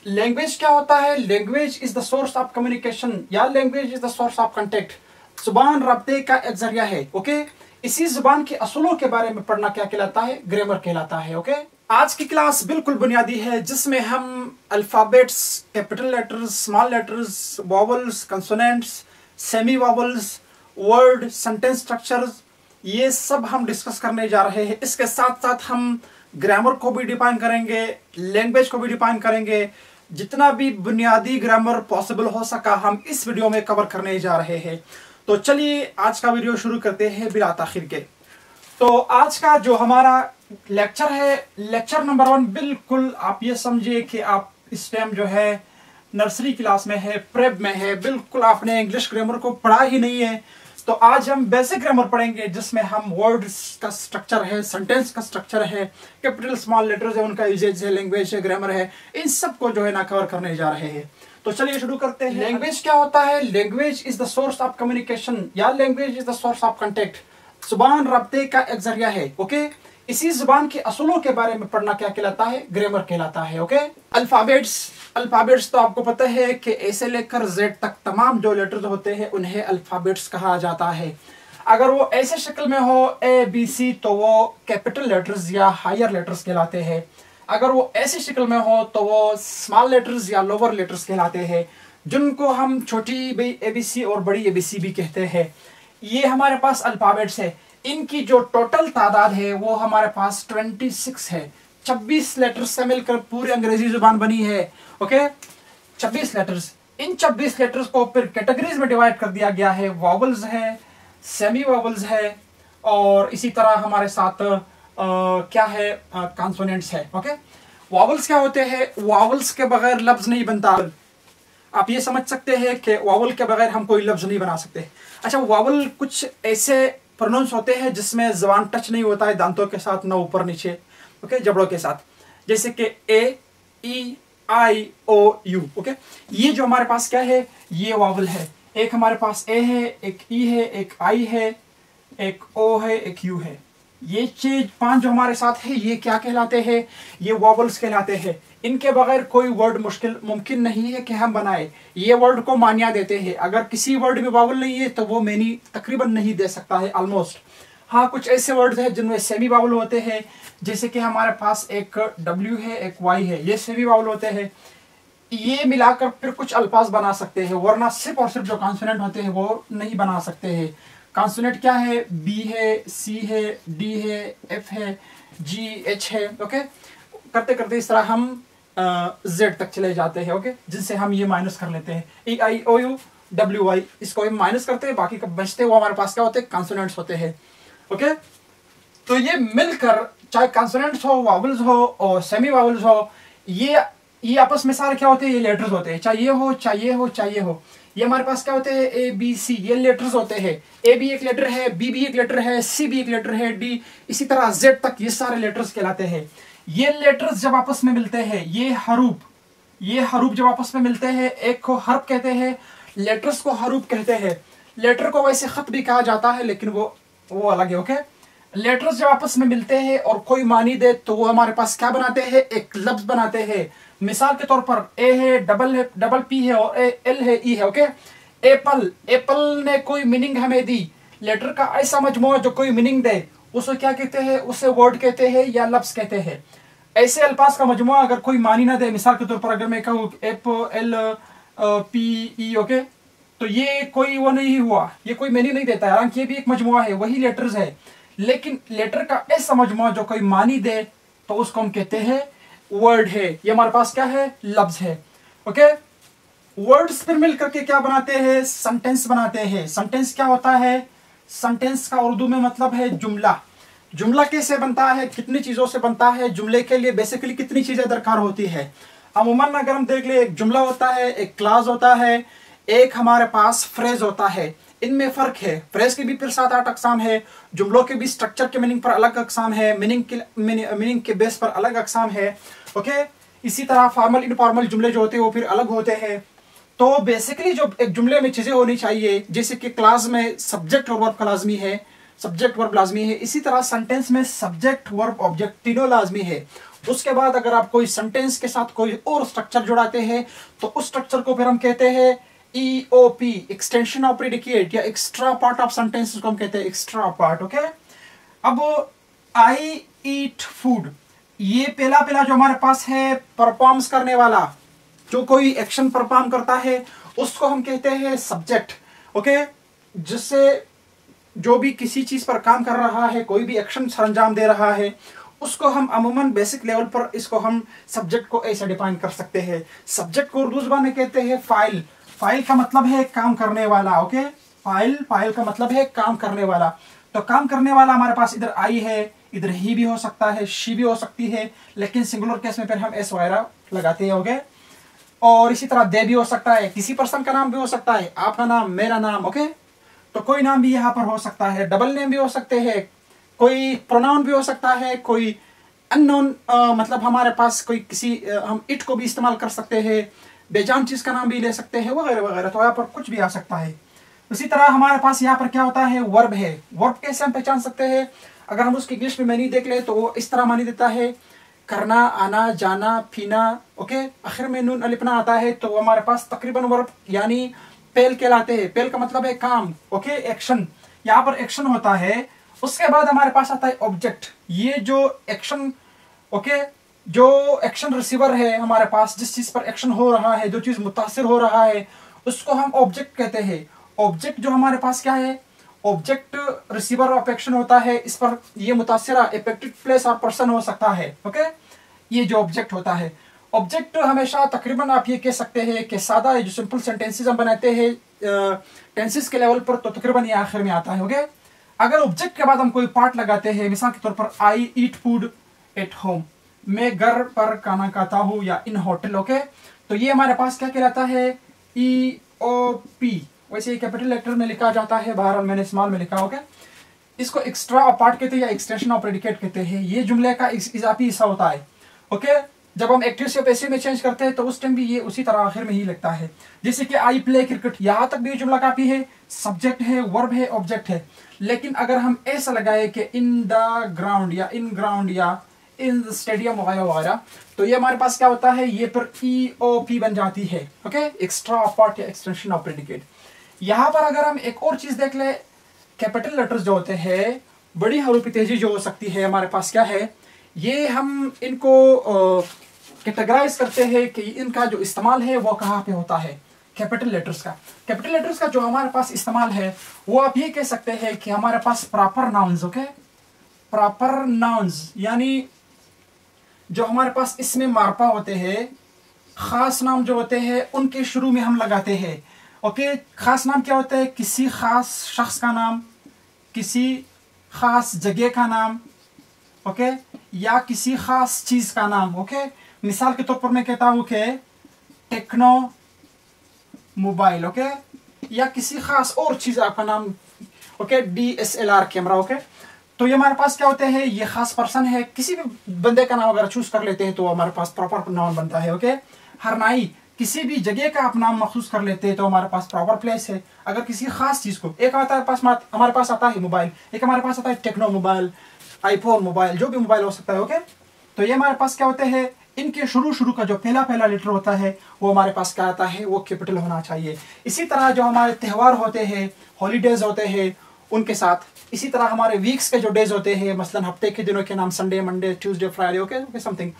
Language क्या होता है? Language is the source of communication या language is the source of contact. जुबान रब्ते का एक जरिया है। ओके, इसी जुबान के असूलों के बारे में पढ़ना क्या कहलाता है? ग्रामर कहलाता है। ओके, आज की क्लास बिल्कुल बुनियादी है, जिसमें हम alphabets, capital letters, small letters, vowels, consonants, semi vowels, word, sentence structures, ये सब हम डिस्कस करने जा रहे हैं। इसके साथ साथ हम ग्रामर को भी डिफाइन करेंगे, लैंग्वेज को भी डिफाइन करेंगे। जितना भी बुनियादी ग्रामर पॉसिबल हो सका हम इस वीडियो में कवर करने जा रहे हैं। तो चलिए आज का वीडियो शुरू करते हैं बिला ताखिर के। तो आज का जो हमारा लेक्चर है, लेक्चर नंबर 1, बिल्कुल आप ये समझिए कि आप इस टाइम जो है नर्सरी क्लास में है, प्रेप में है, बिल्कुल आपने इंग्लिश ग्रामर को पढ़ा ही नहीं है। तो आज हम बेसिक ग्रामर पढ़ेंगे, जिसमें हम वर्ड्स का स्ट्रक्चर है, सेंटेंस का स्ट्रक्चर है, कैपिटल स्मॉल लेटर्स है, उनका यूजेज है, लैंग्वेज है, ग्रामर है, इन सब को जो है ना कवर करने जा रहे हैं। तो चलिए शुरू करते हैं। लैंग्वेज क्या होता है? Language is the source of communication या language is the source of contact. जुबान रब्ते का एक जरिया है। ओके, इसी जुबान के असूलों के बारे में पढ़ना क्या कहलाता है? ग्रामर कहलाता है। ओके, अल्फाबेट्स तो आपको पता है कि ए से लेकर जेड तक तमाम जो लेटर्स होते हैं उन्हें अल्फाबेट्स कहा जाता है। अगर वो ऐसे शक्ल में हो ए बी सी तो वो कैपिटल लेटर्स या हायर लेटर्स कहलाते हैं। अगर वो ऐसी शक्ल में हो तो वो स्मॉल लेटर्स या लोअर लेटर्स कहलाते हैं, जिनको हम छोटी ए बी सी और बड़ी ए बी सी भी कहते हैं। ये हमारे पास अल्फाबेट्स है। इनकी जो टोटल तादाद है वो हमारे पास 26 है। 26 लेटर्स से मिलकर पूरी अंग्रेजी जुबान बनी है। Okay, 26 letters. इन 26 लेटर्स को फिर कैटेगरीज में डिवाइड कर दिया गया है। वॉवल्स है, सेमी वॉवल्स है, और इसी तरह हमारे साथ क्या है, कॉन्सोनेंट्स है। ओके, वॉवल्स क्या होते हैं? वॉवल्स के बगैर लफ्ज नहीं बनता। आप ये समझ सकते हैं कि वॉवल के बगैर हम कोई लफ्ज नहीं बना सकते। अच्छा, वॉवल कुछ ऐसे प्रोनाउंस होते हैं जिसमें जबान टच नहीं होता है दांतों के साथ, ना ऊपर नीचे, ओके, जबड़ों के साथ, जैसे कि ए, ई, आई, ओ, यू। ओके, ये जो हमारे पास क्या है, ये वॉवल है। एक हमारे पास ए है, एक ई है, एक आई है, एक ओ है, एक यू है। ये चीज 5 जो हमारे साथ है, ये क्या कहलाते हैं? ये वॉवल्स कहलाते हैं। इनके बगैर कोई वर्ड मुमकिन नहीं है कि हम बनाए। ये वर्ड को मान्यता देते हैं। अगर किसी वर्ड में वॉवल नहीं है तो वो मैनी तकरीबन नहीं दे सकता है, ऑलमोस्ट। हाँ, कुछ ऐसे वर्ड्स हैं जिनमें सेमी वॉवल होते हैं, जैसे कि हमारे पास एक W है, एक Y है, ये सेमी वॉवल होते हैं। ये मिलाकर फिर कुछ अल्फाज बना सकते हैं, वरना सिर्फ और सिर्फ जो कॉन्सोनेंट होते हैं वो नहीं बना सकते हैं। कॉन्सोनेंट क्या है? B है, C है, D है, F है, G, H है। ओके, करते करते इस तरह हम Z तक चले जाते हैं। ओके, जिनसे हम ये माइनस कर लेते हैं, E, I, O, U, W, Y, इसको हम माइनस करते हैं, बाकी का बचते वो हमारे पास क्या होते हैं? कॉन्सोनेंट्स होते हैं। ओके, तो ये मिलकर चाहे कॉन्सोनेंट्स हो, वॉवल्स हो और सेमी वॉवल्स हो, ये आपस में सारे क्या होते हैं? ये लेटर्स होते हैं। चाहे ये हो, चाहे ये हो, चाहे ये हो, ये हमारे पास क्या होते हैं? ए, बी, सी, ये लेटर्स होते हैं। ए भी एक लेटर है, बी भी एक लेटर है, सी भी एक लेटर है, डी, इसी तरह जेड तक, ये सारे लेटर्स कहलाते हैं। ये लेटर्स जब आपस में मिलते हैं, ये हरूफ जब आपस में मिलते हैं, एक को हर्फ कहते हैं, लेटर्स को हरूफ कहते हैं। लेटर को वैसे खत भी कहा जाता है, लेकिन वो अलग है। ओके, लेटर्स जब आपस में मिलते हैं और कोई मानी दे तो वो हमारे पास क्या बनाते हैं? एक लफ्ज बनाते हैं। मिसाल के तौर पर ए है, डबल पी है, और एल है, ई है। ओके, एप्पल ने कोई मीनिंग हमें दी। लेटर का ऐसा मजमूआ जो कोई मीनिंग दे, उसे क्या कहते हैं? उसे वर्ड कहते हैं या लफ्ज कहते हैं। ऐसे अल्फाज का मजमूआ अगर कोई मानी ना दे, मिसाल के तौर पर अगर मैं कहूँ एप्पल, पी, ई, ओके, तो ये कोई वो नहीं हुआ, ये कोई मीनिंग नहीं देता है। हालांकि ये भी एक मजमूआ है, वही लेटर्स है, लेकिन लेटर का ऐसा मजमूआ जो कोई मानी दे तो उसको हम कहते हैं वर्ड है। ये हमारे पास क्या है? लफ्ज है। ओके, वर्ड्स फिर मिलकर के क्या बनाते हैं? सेंटेंस बनाते हैं। सेंटेंस क्या होता है? सेंटेंस का उर्दू में मतलब है जुमला। जुमला कैसे बनता है? कितनी चीजों से बनता है? जुमले के लिए बेसिकली कितनी चीजें दरकार होती है? अमूमन अगर हम देख ले, एक जुमला होता है, एक क्लास होता है, एक हमारे पास फ्रेज होता है। इनमें फर्क है। फ्रेज के भी फिर 7-8 अकसाम है, जुमलों के भी स्ट्रक्चर के मीनिंग पर अलग अकसाम है, मीनिंग के बेस पर अलग अकसाम है। ओके, इसी तरह फॉर्मल इनफॉर्मल जुमले जो होते हैं वो फिर अलग होते हैं। तो बेसिकली जो एक जुमले में चीजें होनी चाहिए, जैसे कि क्लास में सब्जेक्ट और वर्ब लाजमी है, सब्जेक्ट वर्ब लाजमी है, इसी तरह सेंटेंस में सब्जेक्ट वर्ब ऑब्जेक्ट तीनों लाजमी है। उसके बाद अगर आप कोई सेंटेंस के साथ कोई और स्ट्रक्चर जुड़ाते हैं तो उस स्ट्रक्चर को फिर हम कहते हैं EOP, एक्सटेंशन ऑफ प्रेडिकेट, या एक्स्ट्रा पार्ट ऑफ सेंटेंस को हम कहते हैं एक्स्ट्रा पार्ट। ओके, अब आई ईट फूड, ये पहला जो हमारे पास है परफॉर्म्स करने वाला, जो कोई एक्शन परफॉर्म करता है उसको हम कहते हैं सब्जेक्ट। ओके, जिससे जो भी किसी चीज पर काम कर रहा है, कोई भी एक्शन अंजाम दे रहा है, उसको हम अमूमन बेसिक लेवल पर इसको हम सब्जेक्ट को ऐसे डिफाइन कर सकते हैं। सब्जेक्ट को उर्दू ज़बान में कहते हैं फाइल। फाइल का मतलब है काम करने वाला। ओके, फाइल का मतलब है काम करने वाला। तो काम करने वाला हमारे पास इधर आई है, इधर ही भी हो सकता है, शी भी हो सकती है, लेकिन सिंगुलर केस में फिर हम एस वगैरह लगाते हैं। ओके, और इसी तरह दे भी हो सकता है, किसी पर्सन का नाम भी हो सकता है, आपका नाम, मेरा नाम। ओके, तो कोई नाम भी यहाँ पर हो सकता है, डबल नेम भी हो सकते हैं, कोई प्रोनाउन भी हो सकता है, कोई अननोन मतलब हमारे पास कोई किसी हम इट को भी इस्तेमाल कर सकते हैं, बेजान चीज का नाम भी ले सकते हैं, वगैरह वगैरह। तो यहाँ पर कुछ भी आ सकता है। उसी तरह हमारे पास यहाँ पर क्या होता है, वर्ब है। वर्ब कैसे हम पहचान सकते हैं? अगर हम उसकी इंग्लिश में मानी देख ले तो वो इस तरह मानी देता है, करना, आना, जाना, पीना। ओके, आखिर में नून अलिपना आता है तो हमारे पास तकरीबन वर्ब यानी पेल कहलाते हैं। पेल का मतलब है काम। ओके, एक्शन, यहाँ पर एक्शन होता है। उसके बाद हमारे पास आता है ऑब्जेक्ट। ये जो एक्शन, ओके, जो एक्शन रिसीवर है हमारे पास, जिस चीज पर एक्शन हो रहा है, जो चीज मुतासिर हो रहा है, उसको हम ऑब्जेक्ट कहते हैं। ऑब्जेक्ट जो हमारे पास क्या है, ऑब्जेक्ट रिसीवर ऑफ एक्शन होता है। इस पर ये मुतासिरा इफेक्टेड प्लेस और पर्सन हो सकता है। ओके, ये जो ऑब्जेक्ट होता है, ऑब्जेक्ट हमेशा तकरीबन आप ये कह सकते हैं कि सादा जो सिंपल सेंटेंसेस हम बनाते हैं टेंसेस के लेवल पर, तो तकरीबन ये आखिर में आता है। ओके, अगर ऑब्जेक्ट के बाद हम कोई पार्ट लगाते हैं, मिसाल के तौर पर आई ईट फूड एट होम, मैं घर पर खाना खाता हूँ, या इन होटल। ओके, तो ये हमारे पास क्या कहलाता है, EOP। वैसे ये कैपिटल लेटर में लिखा जाता है, बहरहाल मैंने स्मॉल में लिखा। ओके, इसको एक्स्ट्रा पार्ट कहते हैं या एक्सटेंशन ऑफ प्रेडिकेट कहते हैं। ये जुमले का इजाफी हिस्सा होता है। ओके, जब हम एक्टिव से पैसिव में चेंज करते हैं तो उस टाइम भी ये उसी तरह आखिर में ही लगता है। जैसे कि आई प्ले क्रिकेट, यहाँ तक भी जुमला काफी है, सब्जेक्ट है, वर्ब है, ऑब्जेक्ट है। लेकिन अगर हम ऐसा लगाए कि इन द ग्राउंड, या इन ग्राउंड, या इन स्टेडियम वगैरह वगैरह, तो ये हमारे पास क्या होता है, ये पर EOP बन जाती है। ओके, एक्स्ट्रा पार्ट या एक्सटेंशन ऑफ प्रेडिकेट। यहाँ पर अगर हम एक और चीज देख ले, कैपिटल लेटर्स जो होते हैं, बड़ी हरूफी तेजी जो हो सकती है हमारे पास क्या है, ये हम इनको कैटेगराइज करते हैं कि इनका जो इस्तेमाल है वो कहाँ पे होता है। कैपिटल लेटर्स का जो हमारे पास इस्तेमाल है, वो आप ये कह सकते हैं कि हमारे पास proper nouns. Okay, proper nouns यानी जो हमारे पास इसमें मार्पा होते हैं, खास नाम जो होते हैं उनके शुरू में हम लगाते हैं। ओके, खास नाम क्या होता है, किसी खास शख्स का नाम, किसी खास जगह का नाम। ओके, या किसी खास चीज का नाम। ओके, मिसाल के तौर पर मैं कहता हूं कि टेक्नो मोबाइल। ओके, या किसी खास और चीज आपका नाम। Okay, DSLR camera. ओके, तो ये हमारे पास क्या होते हैं, ये खास पर्सन है। किसी भी बंदे का नाम अगर चूज कर लेते हैं तो हमारे पास प्रॉपर नाउन बनता है। ओके, हरनाई, किसी भी जगह का आप नाम मखसूस कर लेते हैं तो हमारे पास प्रॉपर प्लेस है। अगर किसी खास चीज को, एक हमारे पास आता है मोबाइल, एक हमारे पास आता है टेक्नो मोबाइल, आईफोन मोबाइल, जो भी मोबाइल हो सकता है। ओके, तो ये हमारे पास क्या होते हैं, इनके शुरू का जो पहला लेटर होता है वो हमारे पास क्या आता है, वो कैपिटल होना चाहिए। इसी तरह जो हमारे त्यौहार होते हैं, हॉलीडेज होते हैं, उनके साथ, इसी तरह हमारे वीक्स के जो डेज होते हैं, मसलन हफ्ते के दिनों के नाम Sunday, Monday, Tuesday, Friday. Okay, something,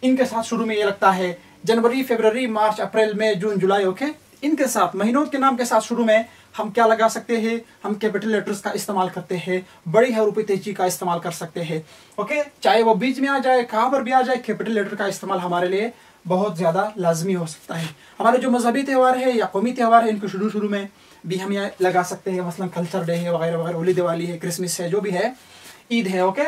इनके साथ शुरू में ये लगता है। जनवरी, फरवरी, मार्च, अप्रैल, मई, जून, जुलाई। ओके, इनके साथ महीनों के नाम के साथ शुरू में हम क्या लगा सकते हैं, हम कैपिटल लेटर्स का इस्तेमाल करते हैं, बड़ी हरूफी तेजी का इस्तेमाल कर सकते हैं। ओके, चाहे वो बीच में आ जाए, कहाँ पर भी आ जाए, कैपिटल लेटर का इस्तेमाल हमारे लिए बहुत ज्यादा लाजमी हो सकता है। हमारे जो मजहबी त्यौहार है या कौमी त्यौहार है, इनको शुरू में भी हम यहाँ लगा सकते हैं, मसलन कल्चर डे है वगैरह वगैरह, होली, दिवाली है, क्रिसमस है, जो भी है, ईद है। ओके,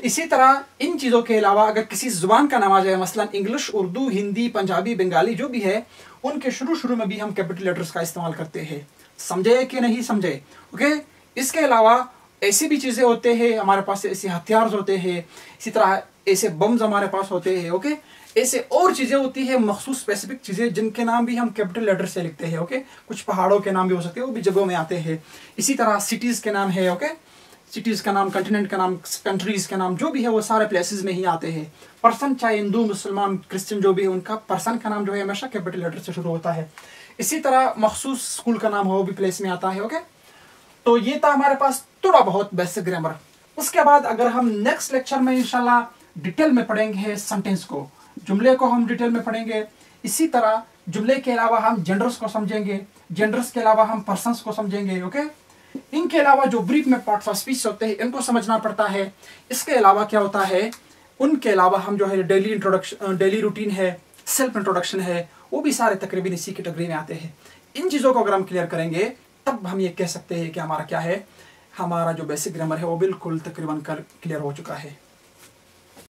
इसी तरह इन चीज़ों के अलावा अगर किसी जुबान का नाम आ जाए, मसलन इंग्लिश, उर्दू, हिंदी, पंजाबी, बंगाली, जो भी है, उनके शुरू में भी हम कैपिटल लेटर्स का इस्तेमाल करते हैं। समझे कि नहीं समझे? ओके, इसके अलावा ऐसी भी चीज़ें होते हैं हमारे पास, ऐसे हथियार होते हैं, इसी तरह ऐसे बम्स हमारे पास होते हैं। ओके, ऐसे और चीज़ें होती है, मखसूस स्पेसिफिक चीज़ें, जिनके नाम भी हम कैपिटल लेटर से लिखते हैं। ओके, कुछ पहाड़ों के नाम भी हो सकते हैं, वो भी जगहों में आते हैं। इसी तरह सिटीज़ के नाम है। ओके, सिटीज़ का नाम, कंटिनेंट का नाम, कंट्रीज़ का नाम, जो भी है वो सारे प्लेसेस में ही आते हैं। पर्सन चाहे हिंदू, मुसलमान, क्रिश्चियन जो भी है, उनका पर्सन का नाम जो है हमेशा कैपिटल लेटर से शुरू होता है। इसी तरह मखसूस स्कूल का नाम हो वो भी प्लेस में आता है। ओके, तो ये था हमारे पास थोड़ा बहुत बेसिक ग्रामर। उसके बाद अगर हम नेक्स्ट लेक्चर में इंशाल्लाह डिटेल में पढ़ेंगे सेंटेंस को, जुमले को हम डिटेल में पढ़ेंगे। इसी तरह जुमले के अलावा हम जेंडर्स को समझेंगे, जेंडर्स के अलावा हम पर्सन्स को समझेंगे। ओके, इनके अलावा जो ब्रीफ में पार्ट्स ऑफ स्पीच होते हैं इनको समझना पड़ता है। इसके अलावा क्या होता है, उनके अलावा हम जो है डेली इंट्रोडक्शन, डेली रूटीन है, सेल्फ इंट्रोडक्शन है, वो भी सारे तकरीबन इसी कैटेगरी में आते हैं। इन चीज़ों को अगर हम क्लियर करेंगे तब हम ये कह सकते हैं कि हमारा क्या है, हमारा जो बेसिक ग्रामर है वो बिल्कुल तकरीबन क्लियर हो चुका है।